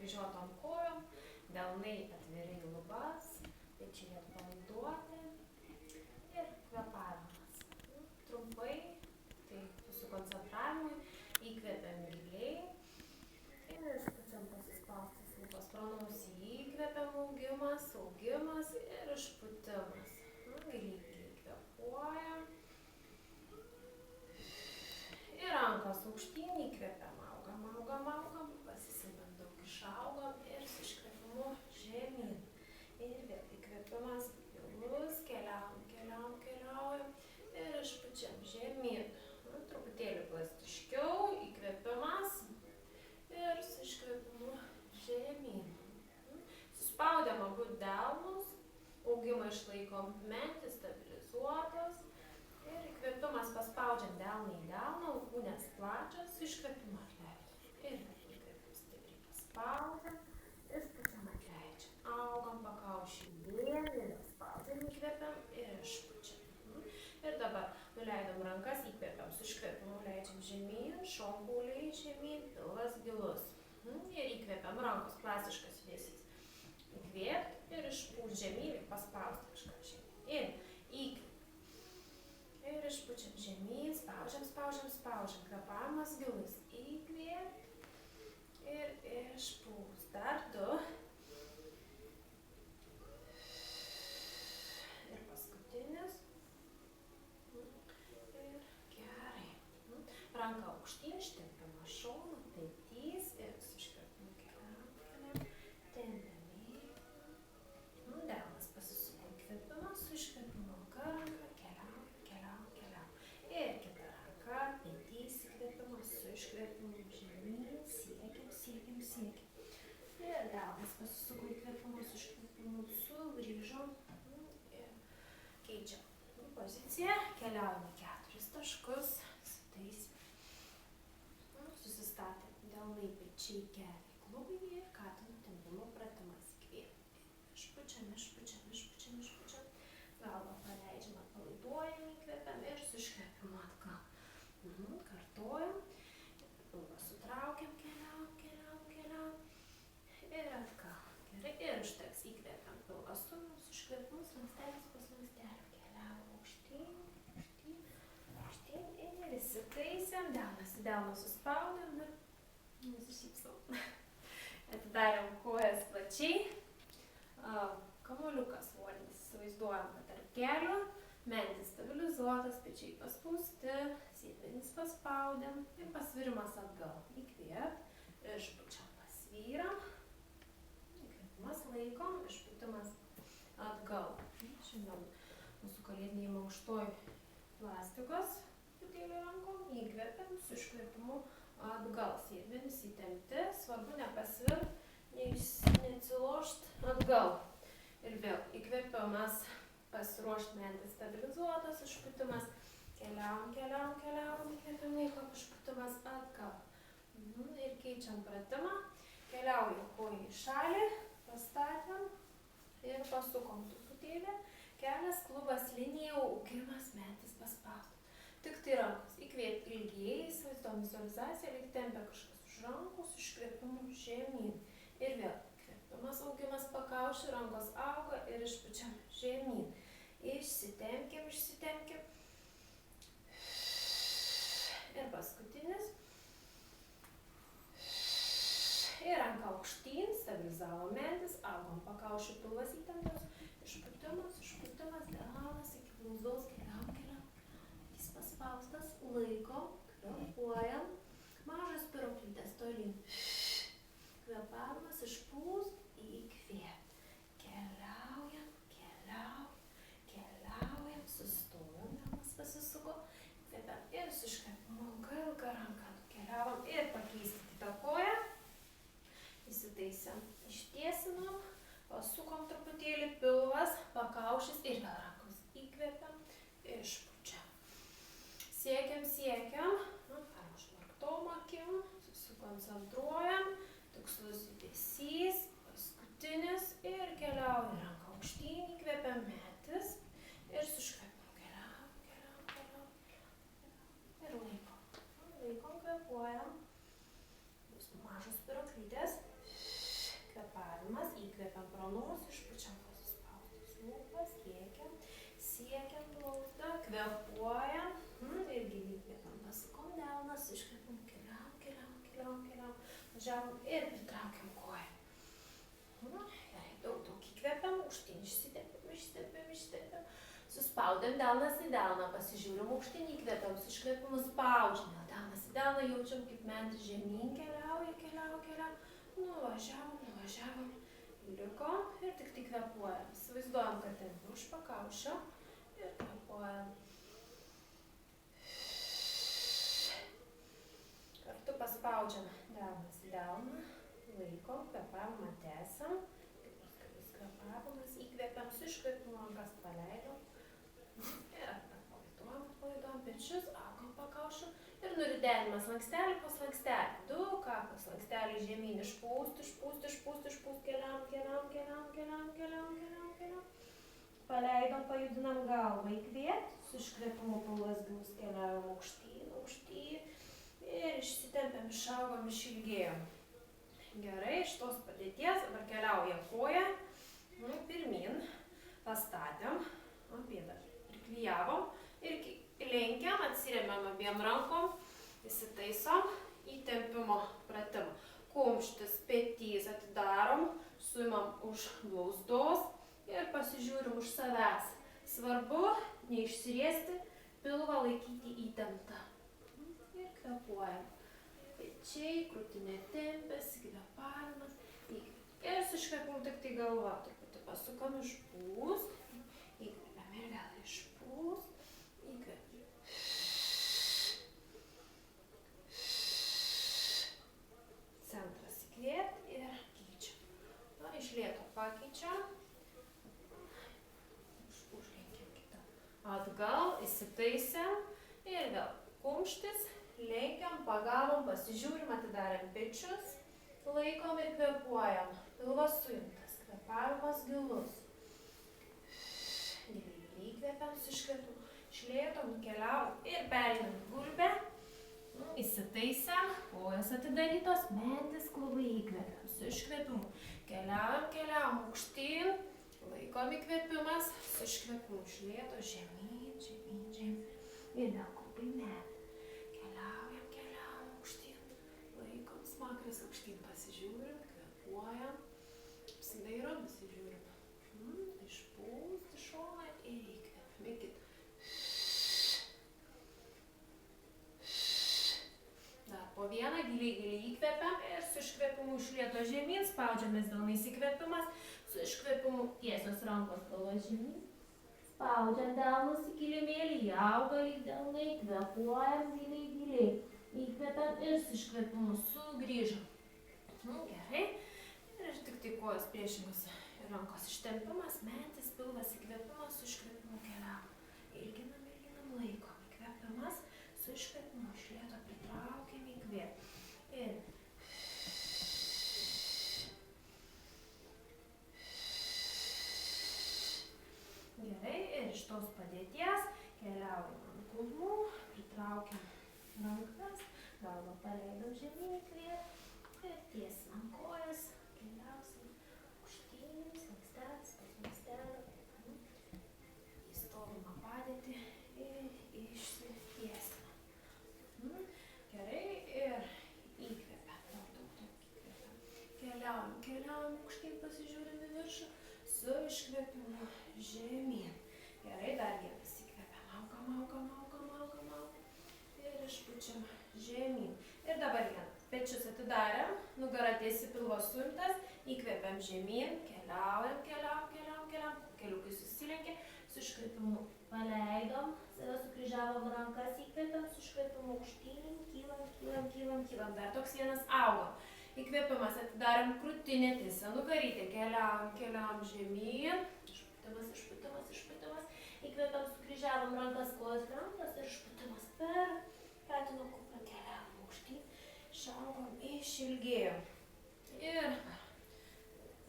nukryžiuotom kojom, delnai atviri į lubas, pečiai atpalaiduoti ir kvėpavimas. Trumpai, tai susikoncentravimui, įkvepiam giliai ir išpučiam pasispaustas lūpas pro nosį. Įkvepiam augimas ir išpūtimas. Giliai kvėpuojam. Ir rankos aukštyn, įkvepiam, augam, pasisėmėm daug, išaugam ir su iškvėpimu žemyn. Ir vėl įkvėpimas gilus, keliaujam ir išpučiam žemyn. Truputėlį plastiškiau, įkvėpimas ir su iškvėpimu žemyn. Suspaudėm abu delnus, augimą išlaikom, mentis stabilizuotos. Ir įkvėpimas paspaudžiam delną į delną, alkūnės plačios, iškvėpimą atleidžiam. Ir įkvėpim stipriai paspaudžiam, išpučiam atleidžiam. Augam pakaušį vėl spaudžiam, įkvėpiam ir išpučiam. Ir dabar nuleidom rankas, įkvėpiam, su iškvėpimu leidžiam žemyn, šonkauliai žemyn, pilvas gilus. Ir įkvėpiam, rankos klasiškas judesys. Įkvėpt ir išpūst žemyn ir paspaust kažką žemyn. Ir įkvėp. Ir išpučiam žemyn, spaudžiam. Kvėpavimas gilus. Įkvėpt ir išpūst. Dar 2. Ir paskutinis. Ir gerai. Ranka aukštyn, ištempiama šoną, petys ir su iškvėpimu keliam. Tempiam į. Delnas pasisuko įkvėpimas, su iškvėpimu ranka, keliam. Ir kita ranka, petys įkvėpimas, su iškvėpimu žemyn, siekiam. Ir delnas pasisuko įkvėpimu, su iškvėpimu, sugrįžom ir keičiam poziciją, keliaujame 4 taškus, sutaisim. Susistatėm delnai, pečiai, keliai, klubai ir katino tempimo pratimas. Išpučiam. Galvą paleidžiam, atpalaiduojam, įkvepiam ir su iškvėpimu atgal. Kartojam. Pilvą sutraukiam, keliaujam. Ir atgal. Gerai, ir užteks. Įkvepiam pilvą su iškvėpimu, slankstelis pas slankstelių. Keliaujam aukštyn. Ir įsitaisėm. Delną suspaudėm ir nusišypsom. Atidarėm kojas plačiai. Kamuoliukas volinis, įsivaizduojam, kad tarp kelių, mentis stabilizuotas, pečiai paspausti, sėdmenys paspaudėm ir pasvirimas atgal. Įkvėp, išpučiam, pasvyram, įkvėpimas laikom, išputimas atgal. Šiandien mūsų kalėdiniai mankštoj plastikos putėlį rankom, įkvėpiam, su iškvėpimu atgal. Sėdmenys įtempti, svarbu nepasvirt, neatsilošt atgal. Ir vėl įkvėpimas, pasiruošt mentis stabilizuotas, išputimas, keliaujam, įkvėpiam laikom, išputimas atgal. Ir keičiam pratimą, keliaujam koją į šalį, pastatėm ir pasukom truputėlį, kelias, klubas, linija, augimas, mentis paspaudom. Tik tai rankos, įkvėpt ilgiai, įsivaizduojam vizualizaciją, lyg tempia kažkas už rankos, iškvėpimu žemyn. Ir vėl. Įkvėpimas, augimas pakaušį, rankos auga ir išpučiam žemyn. Išsitempkim. Ir paskutinis. Ir ranka aukštyn, stabilizavo mentis, augom pakaušį, pilvas įtemptas. Išputimas, delnas iki blauzdos, keliaujam. Jis paspaustas, laikom, kvėpuojam. Mažas piroklytės tolyn. Kvėpavimas, išpūst, įkvėpt. Keliaujam, sustojom, delnas pasisuko, kvėpiam ir su iškvėpimu ilga ranka nukeliavom ir pakeisim kitą koją. Įsitaisėm, ištiesinom, pasukom truputėlį, pilvas, pakaušis ir vėl rankos įkvėpiam, išpučiam. Siekiam, ar užmarktom akim, susikoncentruojam. Tikslus judesys, paskutinis ir keliaujam ranką aukštyn, įkvėpiam mentis ir su iškvėpimu keliaujam. Ir laikom, kvėpuojam. Bus mažos piroklytės. iškvepiam, keliam, keliam, keliam, keliam. Važiavom ir pritraukiam koją. Gerai, daug įkvepiam, aukštyn išsitepiam, ištepiam, ištepiam. Suspaudėm delnas į delną, pasižiūrim aukštyn, įkvepiam, su iškvepimu spaudžiam. Delnas į delną jaučiam, kaip mentis žemyn keliauja, keliauja. Nuvažiavom, likom ir tik tai kvepuojam. Įsivaizduojam, kad tempiam už pakaušio ir kvepuojam. Kartu paspaudžiam delnas į delną, laikom, kvepavimą tęsiam. Kaip kvepavimas, įkvepiam, su iškvepimu rankas paleidom. Ir atpalaiduojam pečius, augam pakaušio ir nuridenimas lankstelį po lankstelį. Du kaktos lankstelį žemyn išpūst, keliam. Paleidom, pajudinam galvą, įkvėpt, su iškvėpimu pilvas gilus keliaujam aukštyn. Ir išsitempiam, išaugam, išilgėjom. Gerai, iš tos padėties dabar keliauja koja. Pirmin, pastatėm, pėdą priklijavom ir lenkiam, atsiremiam abiem rankom, įsitaisom, įtempimo pratimą. Kumštis, petys atidarom, suimam už blauzdos ir pasižiūrim už savęs. Svarbu neišsiriesti, pilvą laikyti įtemptą. Ir kvepuojam. Pečiai, krūtinė tempiasi, kvepavimas. Ir su iškvepimu tik tai galva. Truputį pasukam, išpūst. Įkvepiam ir vėl išpūst. Įkvepiam. Centras įkvėpt ir keičiam. Iš lėto pakeičiam. Užlenkiam kitą. Atgal, įsitaisėm. Ir vėl kumštis. Lenkiam, pagavom, pasižiūrim, atidarėm pečius. Laikom ir kvepuojam. Pilvas suimtas. Kvepavimas gilus. Giliai įkvepiam, su iškvepimu. Iš lėto nukeliavom ir pereinam gulbę. Įsitaisėm, kojas atidarytos, mentis klubai įkvepiam, su iškvepimu. Keliaujam, aukštyn, laikom įkvepimas, su iškvepimu. Iš lėto žemyn. Ir vėl klubai mentis. Keliaujam, aukštyn, laikom smakrės aukštyn, pasižiūrim, kvepuojam, apsidairom, pasižiūrim. Išpūst į šoną ir įkvepiam. Dar po vieną giliai įkvepiam ir su iškvepimu iš lėto žemyn, spaudžiamės delnais įkvepimas, su iškvepimu tiesios rankos galvos žemyn. Spaudžiam delnus į kilimėlį, auga lyg delnai, kvepuojam giliai. Įkvepiam ir su iškvepimu sugrįžam. Gerai. Ir tik tai kojos priešingos rankos ištempimas, mentis, pilvas įkvepimas, su iškvepimu keliavam. Ilginam, laikom. Įkvepimas, su iškvepimu iš lėto pritraukiam, įkvėp. Ir gerai. Ir iš tos padėties keliaujam ant kulnų, pritraukiam rankas, galvą paleidom žemyn, įkvėp ir tiesinam kojas, keliausim aukštyn, slankstelį, į stovimą padėtį ir išsitiesinam. Gerai, ir įkvepiam, daug keliaujam aukštyn, pasižiūrim į viršų, su iškvepimu žemyn. Gerai, dar vienas įkvepiam, augam. Ir išpučiam žemyn. Ir dabar vieną. Pečius atidarėm, nugarą tiesi, pilvas suimtas, įkvepiam žemyn, keliaujam, keliukai susilenkia, su iškvepimu paleidom, save sukryžiavom rankas, įkvepiam, su iškvepimu aukštyn, kylam. Dar toks vienas augam. Įkvepimas, atidarėm krūtinę, tiesią nugarytę, keliaujam žemyn, išputimas, įkvepiam, sukryžiavom rankas, kojas rankos ir išputimas per petino kuprą, keliavom aukštyn, išaugom, išilgėjom. Ir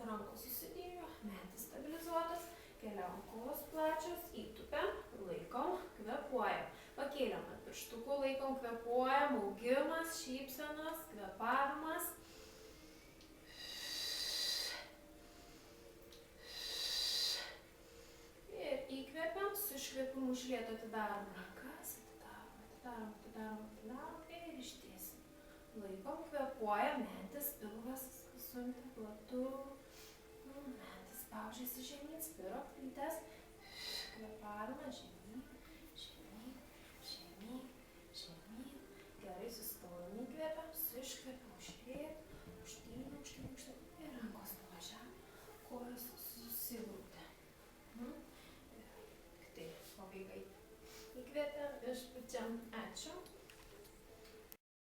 rankos susidėjo, mentis stabilizuotas, keliavom kojos plačios, įtupiam, laikom, kvepuojam. Pakėliam ant pirštukų, laikom, kvepuojam, augimas, šypsenos, kvepavimas. Ir įkvepiam, su iškvepimu iš lėto atidarom rankas, atidarom ir iš Laikom, kvėpuojam, mentis, pilvas suimta platu. Mentis spaudžiasi žemyn, spirok plytės. Kvėpavimą žemyn, žemyn, žemyn, žemyn. Gerai, sustojam, įkvėpiam, iškvėpiam.